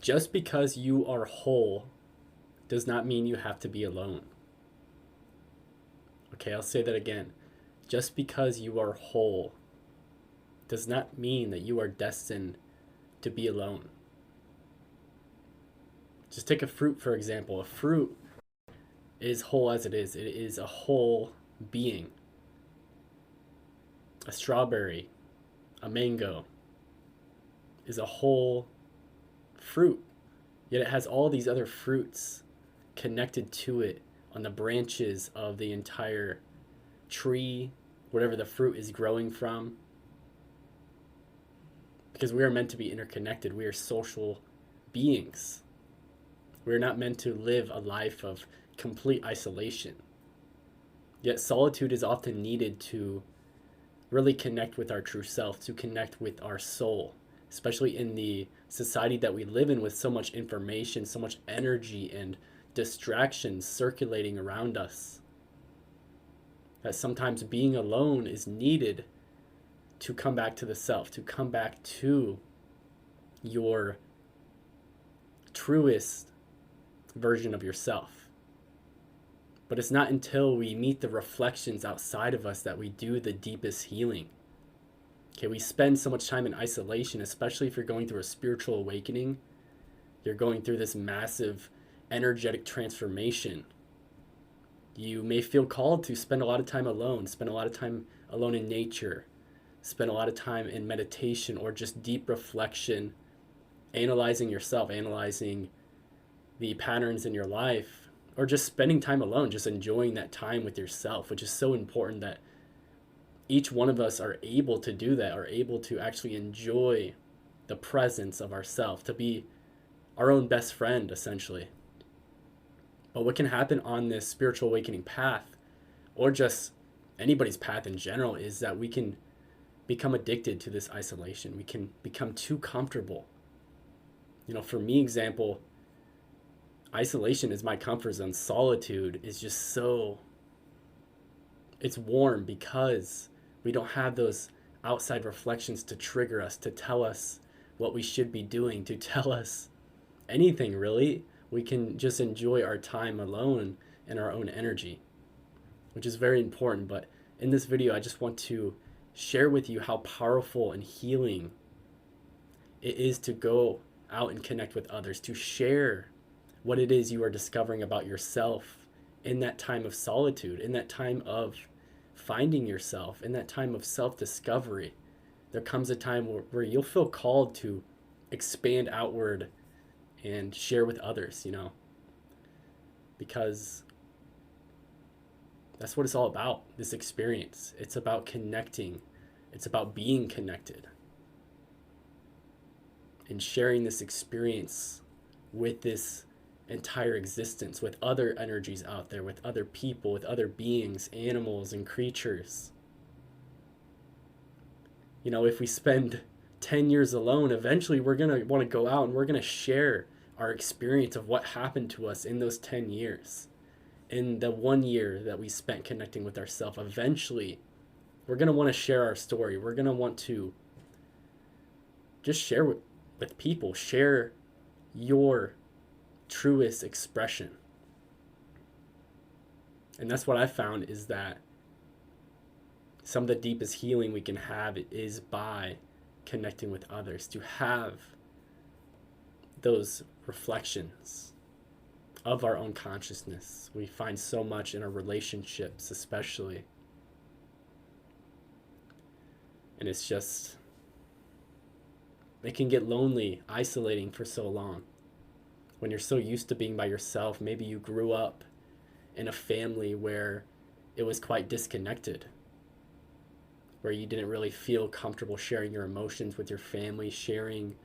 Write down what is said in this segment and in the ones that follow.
Just because you are whole does not mean you have to be alone. Okay, I'll say that again. Just because you are whole does not mean that you are destined to be alone. Just take a fruit, for example. A fruit is whole as it is. It is a whole being. A strawberry, a mango is a whole fruit. Yet it has all these other fruits connected to it on the branches of the entire tree, whatever the fruit is growing from. Because we are meant to be interconnected. We are social beings. We're not meant to live a life of complete isolation. Yet solitude is often needed to really connect with our true self, to connect with our soul, especially in the society that we live in with so much information, so much energy and distractions circulating around us. That sometimes being alone is needed to come back to the self, to come back to your truest version of yourself. But it's not until we meet the reflections outside of us that we do the deepest healing. Okay, we spend so much time in isolation, especially if you're going through a spiritual awakening. You're going through this massive energetic transformation. You may feel called to spend a lot of time alone, spend a lot of time alone in nature, spend a lot of time in meditation or just deep reflection, analyzing yourself, analyzing the patterns in your life, or just spending time alone, just enjoying that time with yourself, which is so important that each one of us are able to do that, are able to actually enjoy the presence of ourself, to be our own best friend, essentially. But what can happen on this spiritual awakening path, or just anybody's path in general, is that we can become addicted to this isolation. We can become too comfortable. For me, example, isolation is my comfort zone. Solitude is just so, it's warm because we don't have those outside reflections to trigger us, to tell us what we should be doing, to tell us anything really. We can just enjoy our time alone in our own energy, which is very important. But in this video, I just want to share with you how powerful and healing it is to go out and connect with others, to share what it is you are discovering about yourself in that time of solitude, in that time of finding yourself, in that time of self-discovery. There comes a time where you'll feel called to expand outward and share with others, because that's what it's all about, this experience. It's about connecting. It's about being connected and sharing this experience with this entire existence, with other energies out there, with other people, with other beings, animals, and creatures. If we spend 10 years alone, eventually we're going to want to go out and we're going to share our experience of what happened to us in those 10 years. In the 1 year that we spent connecting with ourselves, eventually we're going to want to share our story. We're going to want to just share with people, share your truest expression. And that's what I found, is that some of the deepest healing we can have is by connecting with others, to have those reflections of our own consciousness. We find so much in our relationships, especially. And it's just, it can get lonely, isolating for so long. When you're so used to being by yourself, maybe you grew up in a family where it was quite disconnected, where you didn't really feel comfortable sharing your emotions with your family, sharing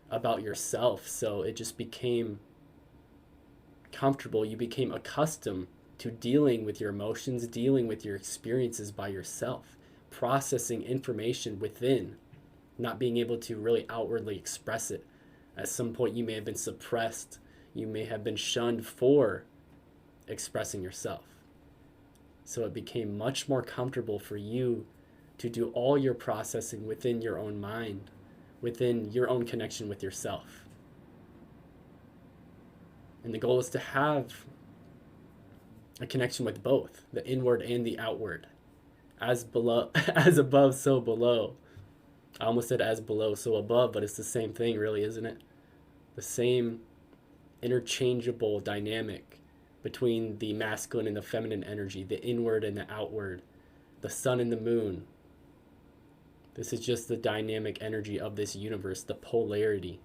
about yourself. So it just became comfortable. You became accustomed to dealing with your emotions, dealing with your experiences by yourself, processing information within, not being able to really outwardly express it. At some point, you may have been suppressed. You may have been shunned for expressing yourself. So it became much more comfortable for you to do all your processing within your own mind, within your own connection with yourself. And the goal is to have a connection with both, the inward and the outward. As below, as above, so below. I almost said as below, so above, but it's the same thing, really, isn't it? The same interchangeable dynamic between the masculine and the feminine energy, the inward and the outward, the sun and the moon. This is just the dynamic energy of this universe, the polarity.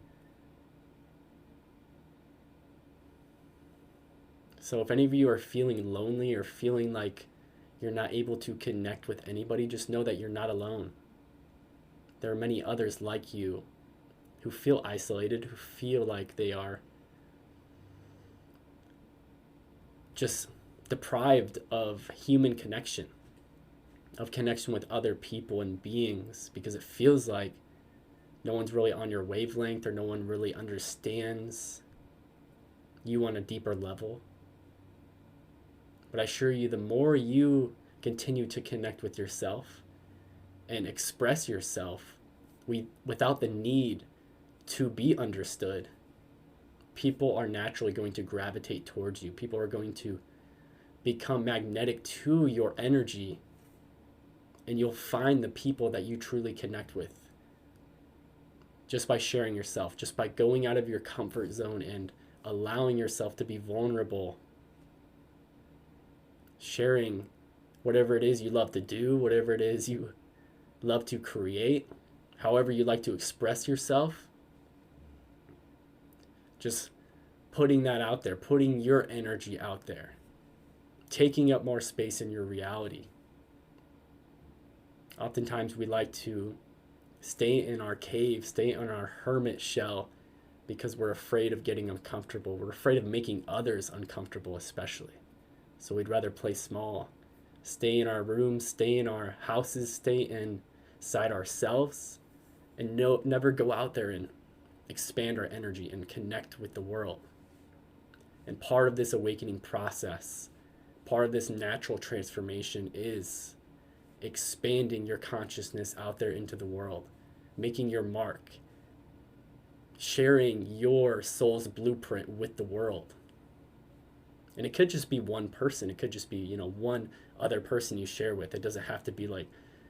So if any of you are feeling lonely or feeling like you're not able to connect with anybody, just know that you're not alone. There are many others like you who feel isolated, who feel like they are just deprived of human connection, of connection with other people and beings, because it feels like no one's really on your wavelength or no one really understands you on a deeper level. But I assure you, the more you continue to connect with yourself and express yourself without the need to be understood, people are naturally going to gravitate towards you. People are going to become magnetic to your energy, and you'll find the people that you truly connect with just by sharing yourself, just by going out of your comfort zone and allowing yourself to be vulnerable, sharing whatever it is you love to do, whatever it is you love to create, however you like to express yourself. Just putting that out there, putting your energy out there, taking up more space in your reality. Oftentimes we like to stay in our cave, stay in our hermit shell, because we're afraid of getting uncomfortable. We're afraid of making others uncomfortable, especially. So we'd rather play small, stay in our rooms, stay in our houses, stay inside ourselves, and never go out there and expand our energy and connect with the world. And part of this awakening process, part of this natural transformation is expanding your consciousness out there into the world, making your mark, sharing your soul's blueprint with the world. And it could just be one person. It could just be, one other person you share with. It doesn't have to be like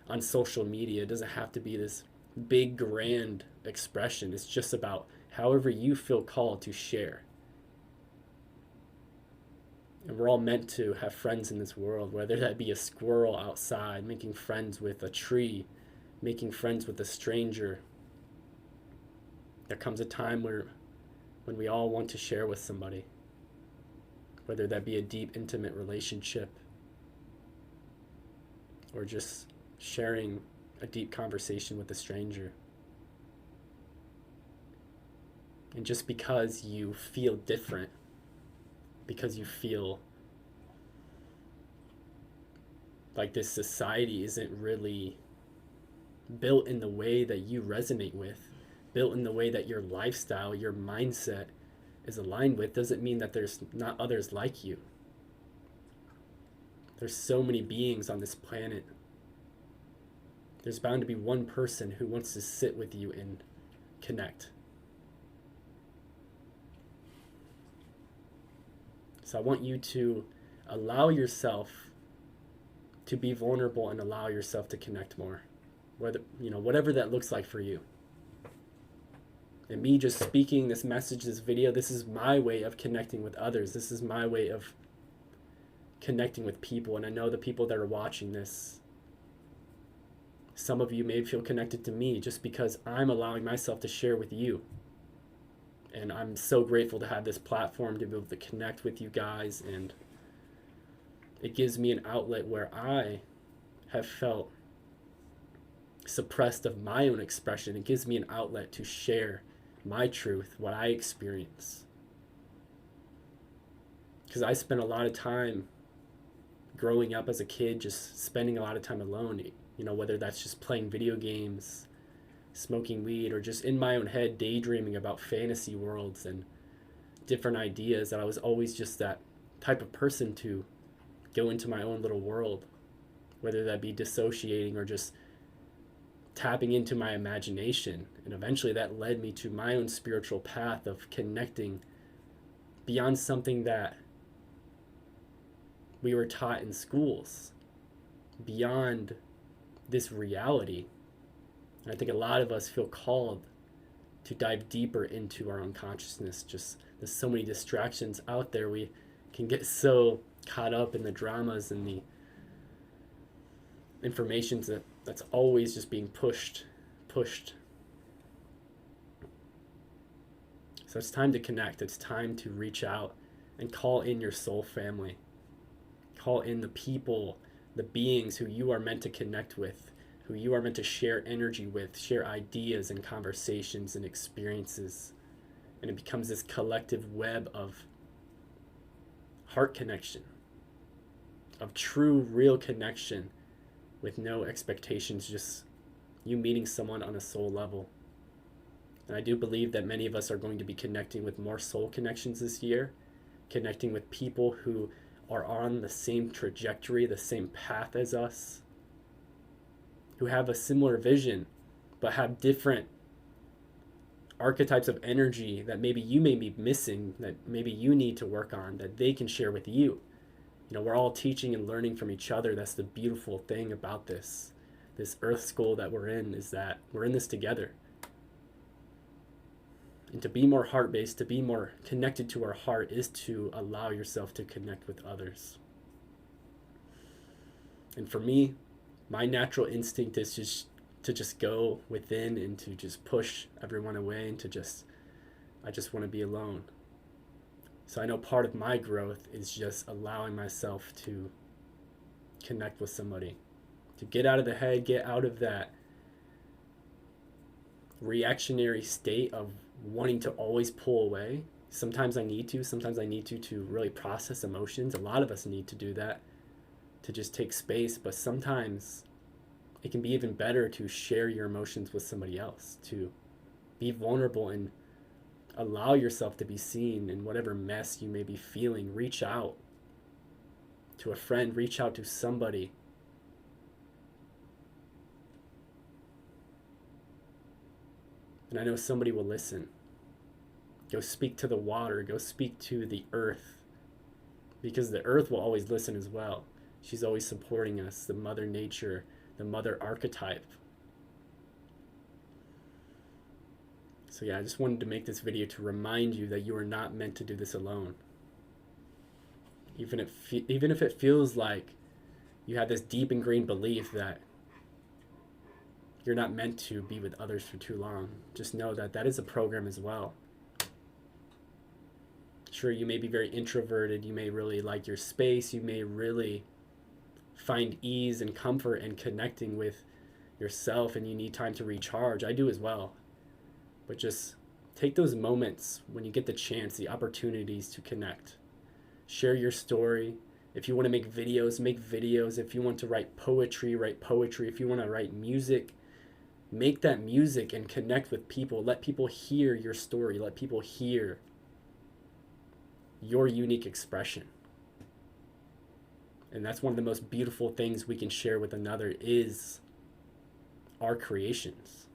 on social media. It doesn't have to be this big, grand expression. It's just about however you feel called to share. And we're all meant to have friends in this world, whether that be a squirrel outside, making friends with a tree, making friends with a stranger. There comes a time when we all want to share with somebody, whether that be a deep, intimate relationship or just sharing a deep conversation with a stranger. And just because you feel different, because you feel like this society isn't really built in the way that you resonate with, built in the way that your lifestyle, your mindset is aligned with, doesn't mean that there's not others like you. There's so many beings on this planet. There's bound to be one person who wants to sit with you and connect. So I want you to allow yourself to be vulnerable and allow yourself to connect more, whatever that looks like for you. And me just speaking this message, this video, this is my way of connecting with others. This is my way of connecting with people. And I know the people that are watching this, some of you may feel connected to me just because I'm allowing myself to share with you. And I'm so grateful to have this platform to be able to connect with you guys. And it gives me an outlet where I have felt suppressed of my own expression. It gives me an outlet to share my truth, what I experience. Because I spent a lot of time growing up as a kid, just spending a lot of time alone, whether that's just playing video games, smoking weed, or just in my own head daydreaming about fantasy worlds and different ideas. That I was always just that type of person to go into my own little world, whether that be dissociating or just tapping into my imagination. And eventually that led me to my own spiritual path of connecting beyond something that we were taught in schools, beyond this reality. And I think a lot of us feel called to dive deeper into our own consciousness. Just there's so many distractions out there. We can get so caught up in the dramas and the information that's always just being pushed. So it's time to connect. It's time to reach out and call in your soul family. Call in the people, the beings who you are meant to connect with, who you are meant to share energy with, share ideas and conversations and experiences. And it becomes this collective web of heart connection, of true, real connection with no expectations, just you meeting someone on a soul level. And I do believe that many of us are going to be connecting with more soul connections this year, connecting with people who are on the same trajectory, the same path as us, who have a similar vision, but have different archetypes of energy that maybe you may be missing, that maybe you need to work on, that they can share with you. You know, we're all teaching and learning from each other. That's the beautiful thing about this earth school that we're in, is that we're in this together. And to be more heart-based, to be more connected to our heart, is to allow yourself to connect with others. And for me, my natural instinct is to just go within and to just push everyone away and I just want to be alone. So I know part of my growth is just allowing myself to connect with somebody, to get out of the head, get out of that reactionary state of wanting to always pull away. Sometimes I need to really process emotions. A lot of us need to do that, to just take space. But sometimes it can be even better to share your emotions with somebody else, to be vulnerable and allow yourself to be seen in whatever mess you may be feeling. Reach out to a friend, reach out to somebody. And I know somebody will listen. Go speak to the water, go speak to the earth, because the earth will always listen as well. She's always supporting us, the mother nature, the mother archetype. So yeah, I just wanted to make this video to remind you that you are not meant to do this alone. Even if it feels like you have this deep ingrained belief that you're not meant to be with others for too long, just know that that is a program as well. Sure, you may be very introverted, you may really like your space, you may really find ease and comfort in connecting with yourself, and you need time to recharge. I do as well. But just take those moments when you get the chance, the opportunities to connect. Share your story. If you want to make videos, make videos. If you want to write poetry, write poetry. If you want to write music, make that music and connect with people. Let people hear your story. Let people hear your unique expression. And that's one of the most beautiful things we can share with another, is our creations.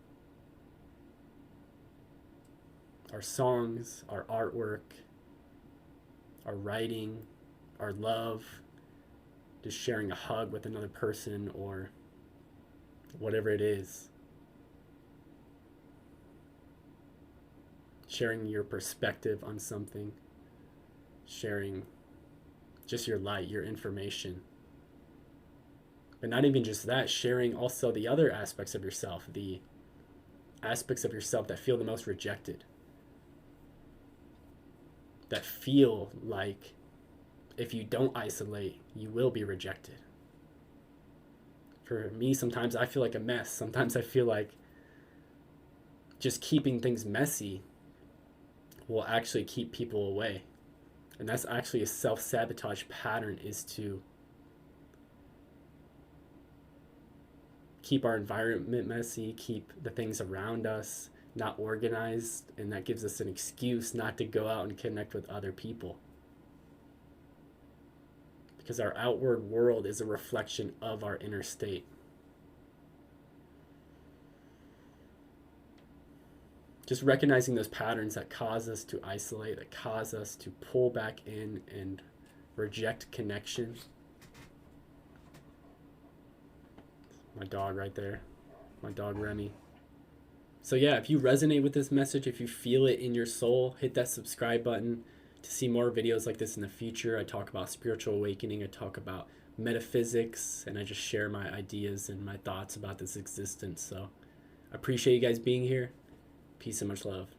Our songs, our artwork, our writing, our love, just sharing a hug with another person, or whatever it is. Sharing your perspective on something, sharing just your light, your information. But not even just that, sharing also the other aspects of yourself, the aspects of yourself that feel the most rejected, that feel like if you don't isolate, you will be rejected. For me, sometimes I feel like a mess. Sometimes I feel like just keeping things messy will actually keep people away. And that's actually a self-sabotage pattern, is to keep our environment messy, keep the things around us not organized, and that gives us an excuse not to go out and connect with other people. Because our outward world is a reflection of our inner state. Just recognizing those patterns that cause us to isolate, that cause us to pull back in and reject connection. My dog right there, my dog Remy. So yeah, if you resonate with this message, if you feel it in your soul, hit that subscribe button to see more videos like this in the future. I talk about spiritual awakening, I talk about metaphysics, and I just share my ideas and my thoughts about this existence. So I appreciate you guys being here. Peace and much love.